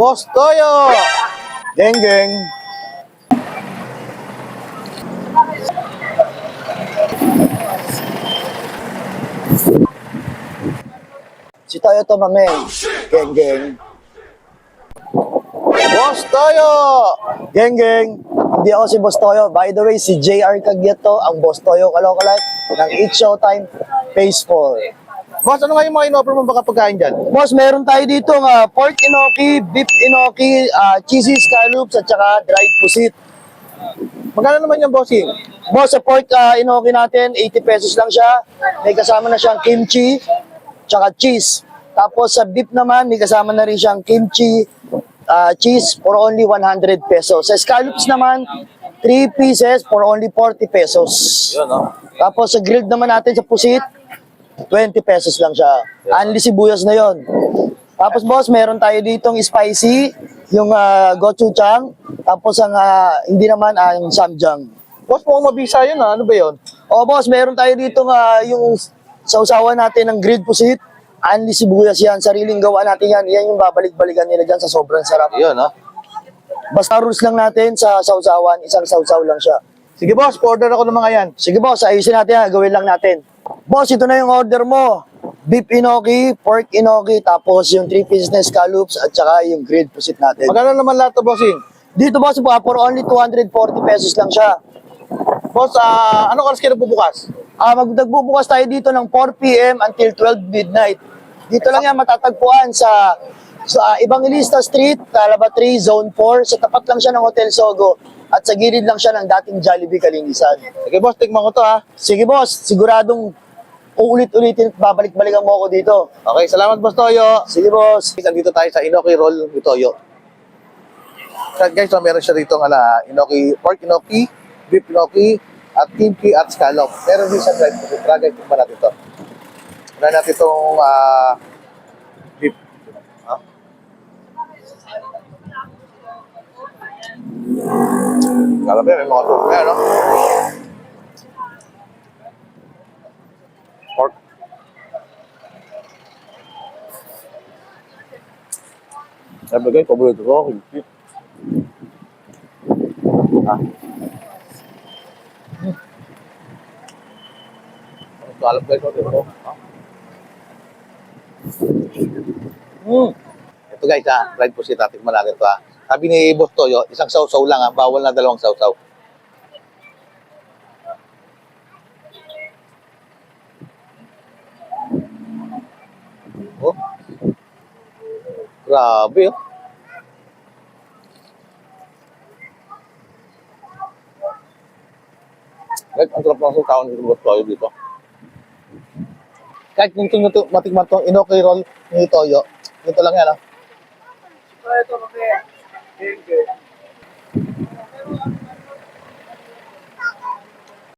Boss Toyo! Geng, geng. Si Toyo to, mameng. Geng, geng. Boss Toyo! Geng, geng. Hindi ako si Boss Toyo. By the way, si JR Cagyeto, ang Boss Toyo Kalokalike ng Eat Showtime Phase 4. Boss, ano nga yung mga in-offer mo baka pagkain dyan? Boss, meron tayo dito ng pork inoki, beef inoki, cheesy scallops, at saka dried pusit. Magkano naman yung bossing? Boss, sa pork inoki natin, 80 pesos lang siya. May kasama na siyang kimchi, tsaka cheese. Tapos sa beef naman, may kasama na rin siyang kimchi, cheese for only 100 pesos. Sa scallops naman, 3 pieces for only 40 pesos. Yun, no? Tapos sa grilled naman natin sa pusit, 20 pesos lang siya. Only sibuyas na yon. Tapos boss, meron tayo ditong spicy, yung gochujang, tapos ang hindi naman ang samjang. Boss, mukhang mabisa yun, ha? Ano ba yun? O boss, meron tayo ditong yung sausawan natin ng grilled pusit, only sibuyas yan, sariling gawa natin yan. Yan yung babalik-balikan nila dyan sa sobrang sarap. Yun, no? Basta rules lang natin sa sausawan, isang sausaw lang siya. Sige, boss, order ako ng mga yan. Sige boss, ayusin natin yan, gawin lang natin. Boss, ito na yung order mo. Beef inoki, pork inoki, tapos yung 3 pieces na scallops at saka yung grilled pusit natin. Magkano naman lahat to, bossing? Dito boss, for only 240 pesos lang siya. Boss, anong oras kayo nagbubukas? Magbubukas tayo dito ng 4 p.m. until 12 midnight. Dito lang yan matatagpuan sa Evangelista Street, Talaba 3, Zone 4. Sa tapat lang siya ng Hotel Sogo at sa gilid lang siya ng dating Jollibee Kalinisan. Sige, boss, tigman ko to, ha? Sige boss, siguradong uulit-ulitin at babalik-balikan mo ako dito. Okay, salamat, boss Toyo. Sige boss. Nandito tayo sa Inoki Roll ni Toyo. Guys, meron siya rito ng Inoki, pork Inoki, beef Inoki, at kimchi at scallop. Meron din sa dried pusit. Guys, tignan natin to. Tignan natin itong beef. Kala ba, may mga tubig na, no? Pork. Sabi guys, paborito ko, kimchi. Scallop guys, paborito ko. Ito guys, dried pusit natin malaki ito, Sabi ni Boss Toyo, isang sausaw lang, bawal na dalawang sausaw. Oh. Grabe, oh. Guys, ang sarap ng sausawan ni Boss Toyo dito. Kahit kung matikman itong Inoki Roll ni Toyo, ito lang yan, Ito, okay.